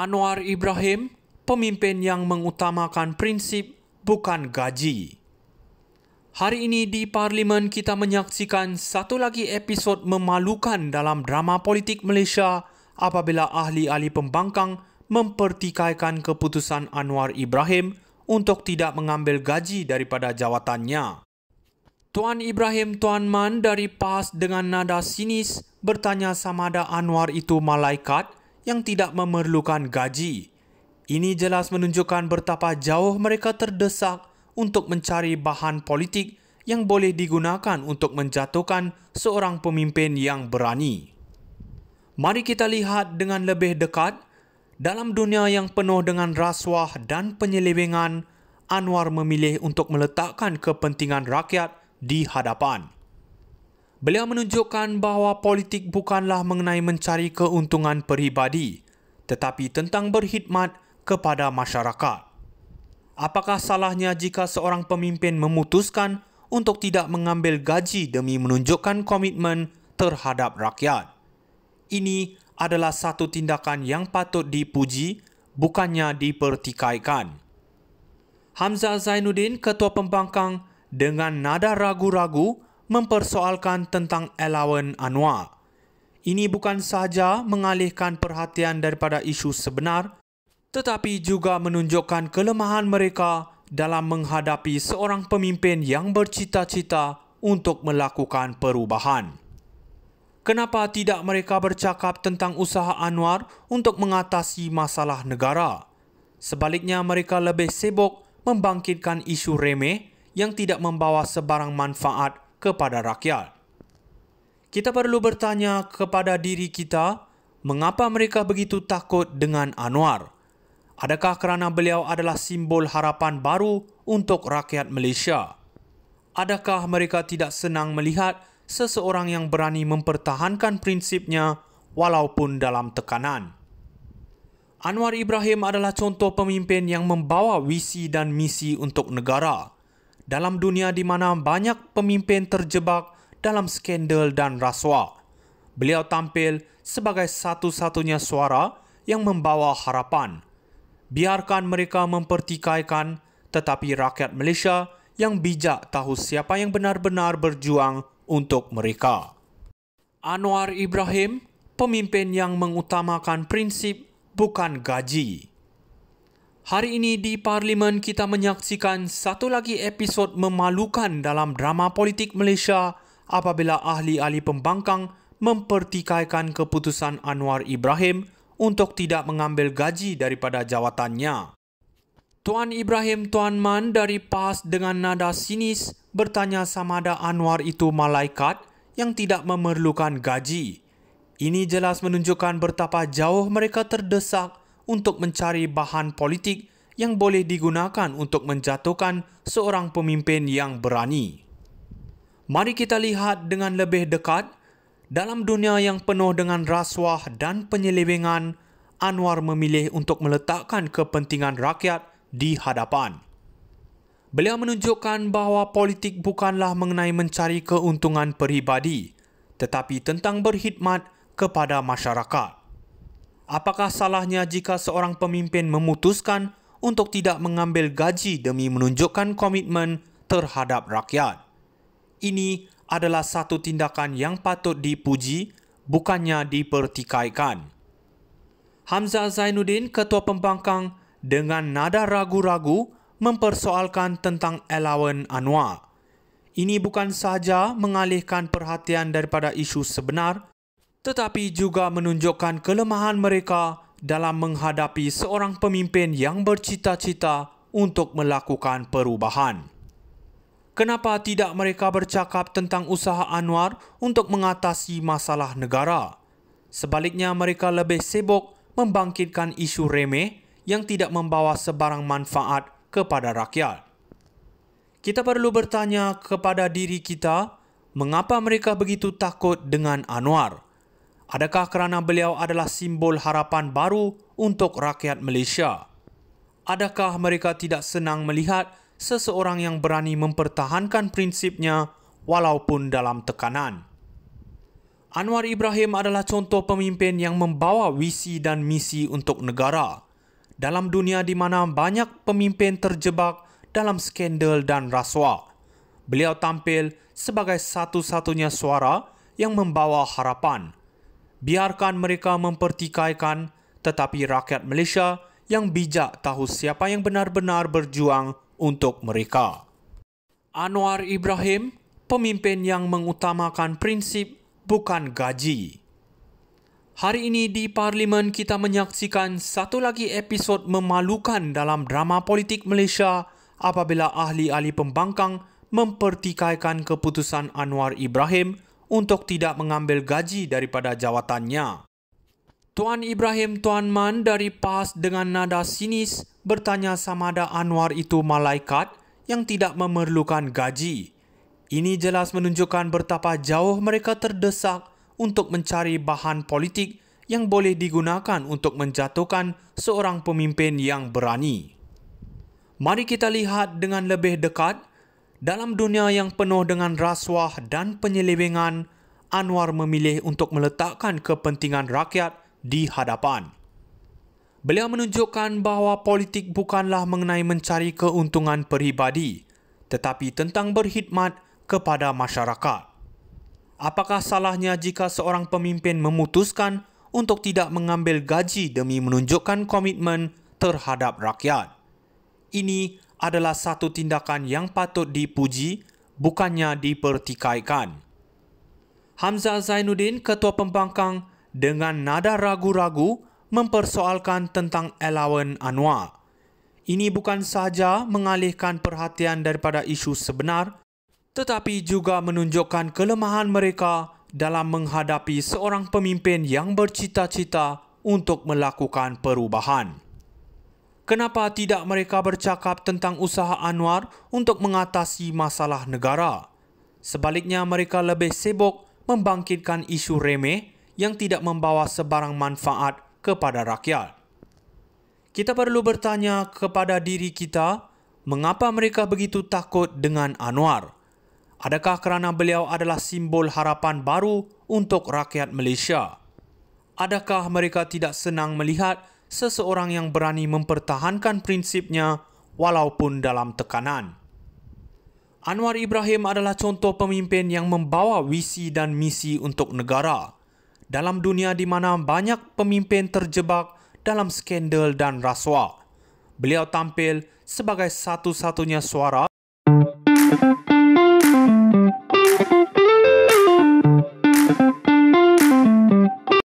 Anwar Ibrahim, pemimpin yang mengutamakan prinsip bukan gaji. Hari ini di Parlimen kita menyaksikan satu lagi episod memalukan dalam drama politik Malaysia apabila ahli-ahli pembangkang mempertikaikan keputusan Anwar Ibrahim untuk tidak mengambil gaji daripada jawatannya. Tuan Ibrahim Tuan Man dari PAS dengan nada sinis bertanya sama ada Anwar itu malaikat yang tidak memerlukan gaji. Ini jelas menunjukkan betapa jauh mereka terdesak untuk mencari bahan politik yang boleh digunakan untuk menjatuhkan seorang pemimpin yang berani. Mari kita lihat dengan lebih dekat. Dalam dunia yang penuh dengan rasuah dan penyelewengan, Anwar memilih untuk meletakkan kepentingan rakyat di hadapan. Beliau menunjukkan bahawa politik bukanlah mengenai mencari keuntungan peribadi, tetapi tentang berkhidmat kepada masyarakat. Apakah salahnya jika seorang pemimpin memutuskan untuk tidak mengambil gaji demi menunjukkan komitmen terhadap rakyat? Ini adalah satu tindakan yang patut dipuji, bukannya dipertikaikan. Hamzah Zainuddin, Ketua Pembangkang, dengan nada ragu-ragu mempersoalkan tentang allowance Anwar. Ini bukan sahaja mengalihkan perhatian daripada isu sebenar, tetapi juga menunjukkan kelemahan mereka dalam menghadapi seorang pemimpin yang bercita-cita untuk melakukan perubahan. Kenapa tidak mereka bercakap tentang usaha Anwar untuk mengatasi masalah negara? Sebaliknya mereka lebih sibuk membangkitkan isu remeh yang tidak membawa sebarang manfaat kepada rakyat. Kita perlu bertanya kepada diri kita, mengapa mereka begitu takut dengan Anwar? Adakah kerana beliau adalah simbol harapan baru untuk rakyat Malaysia? Adakah mereka tidak senang melihat seseorang yang berani mempertahankan prinsipnya walaupun dalam tekanan? Anwar Ibrahim adalah contoh pemimpin yang membawa visi dan misi untuk negara. Dalam dunia di mana banyak pemimpin terjebak dalam skandal dan rasuah, beliau tampil sebagai satu-satunya suara yang membawa harapan. Biarkan mereka mempertikaikan, tetapi rakyat Malaysia yang bijak tahu siapa yang benar-benar berjuang untuk mereka. Anwar Ibrahim, pemimpin yang mengutamakan prinsip bukan gaji. Hari ini di Parlimen kita menyaksikan satu lagi episod memalukan dalam drama politik Malaysia apabila ahli-ahli pembangkang mempertikaikan keputusan Anwar Ibrahim untuk tidak mengambil gaji daripada jawatannya. Tuan Ibrahim Tuan Man dari PAS dengan nada sinis bertanya sama ada Anwar itu malaikat yang tidak memerlukan gaji. Ini jelas menunjukkan betapa jauh mereka terdesak untuk mencari bahan politik yang boleh digunakan untuk menjatuhkan seorang pemimpin yang berani. Mari kita lihat dengan lebih dekat. Dalam dunia yang penuh dengan rasuah dan penyelewengan, Anwar memilih untuk meletakkan kepentingan rakyat di hadapan. Beliau menunjukkan bahawa politik bukanlah mengenai mencari keuntungan peribadi, tetapi tentang berkhidmat kepada masyarakat. Apakah salahnya jika seorang pemimpin memutuskan untuk tidak mengambil gaji demi menunjukkan komitmen terhadap rakyat? Ini adalah satu tindakan yang patut dipuji, bukannya dipertikaikan. Hamzah Zainuddin, Ketua Pembangkang, dengan nada ragu-ragu mempersoalkan tentang allowance Anwar. Ini bukan sahaja mengalihkan perhatian daripada isu sebenar, tetapi juga menunjukkan kelemahan mereka dalam menghadapi seorang pemimpin yang bercita-cita untuk melakukan perubahan. Kenapa tidak mereka bercakap tentang usaha Anwar untuk mengatasi masalah negara? Sebaliknya mereka lebih sibuk membangkitkan isu remeh yang tidak membawa sebarang manfaat kepada rakyat. Kita perlu bertanya kepada diri kita, mengapa mereka begitu takut dengan Anwar? Adakah kerana beliau adalah simbol harapan baru untuk rakyat Malaysia? Adakah mereka tidak senang melihat seseorang yang berani mempertahankan prinsipnya walaupun dalam tekanan? Anwar Ibrahim adalah contoh pemimpin yang membawa visi dan misi untuk negara. Dalam dunia di mana banyak pemimpin terjebak dalam skandal dan rasuah, beliau tampil sebagai satu-satunya suara yang membawa harapan. Biarkan mereka mempertikaikan, tetapi rakyat Malaysia yang bijak tahu siapa yang benar-benar berjuang untuk mereka. Anwar Ibrahim, pemimpin yang mengutamakan prinsip bukan gaji. Hari ini di Parlimen kita menyaksikan satu lagi episod memalukan dalam drama politik Malaysia apabila ahli-ahli pembangkang mempertikaikan keputusan Anwar Ibrahim untuk tidak mengambil gaji daripada jawatannya. Tuan Ibrahim Tuan Man dari PAS dengan nada sinis bertanya sama ada Anwar itu malaikat yang tidak memerlukan gaji. Ini jelas menunjukkan betapa jauh mereka terdesak untuk mencari bahan politik yang boleh digunakan untuk menjatuhkan seorang pemimpin yang berani. Mari kita lihat dengan lebih dekat. Dalam dunia yang penuh dengan rasuah dan penyelewengan, Anwar memilih untuk meletakkan kepentingan rakyat di hadapan. Beliau menunjukkan bahawa politik bukanlah mengenai mencari keuntungan peribadi, tetapi tentang berkhidmat kepada masyarakat. Apakah salahnya jika seorang pemimpin memutuskan untuk tidak mengambil gaji demi menunjukkan komitmen terhadap rakyat? Ini adalah satu tindakan yang patut dipuji, bukannya dipertikaikan. Hamzah Zainuddin, Ketua Pembangkang, dengan nada ragu-ragu mempersoalkan tentang allowance Anwar. Ini bukan sahaja mengalihkan perhatian daripada isu sebenar, tetapi juga menunjukkan kelemahan mereka dalam menghadapi seorang pemimpin yang bercita-cita untuk melakukan perubahan. Kenapa tidak mereka bercakap tentang usaha Anwar untuk mengatasi masalah negara? Sebaliknya mereka lebih sibuk membangkitkan isu remeh yang tidak membawa sebarang manfaat kepada rakyat. Kita perlu bertanya kepada diri kita, mengapa mereka begitu takut dengan Anwar? Adakah kerana beliau adalah simbol harapan baru untuk rakyat Malaysia? Adakah mereka tidak senang melihat seseorang yang berani mempertahankan prinsipnya walaupun dalam tekanan? Anwar Ibrahim adalah contoh pemimpin yang membawa visi dan misi untuk negara. Dalam dunia di mana banyak pemimpin terjebak dalam skandal dan rasuah, beliau tampil sebagai satu-satunya suara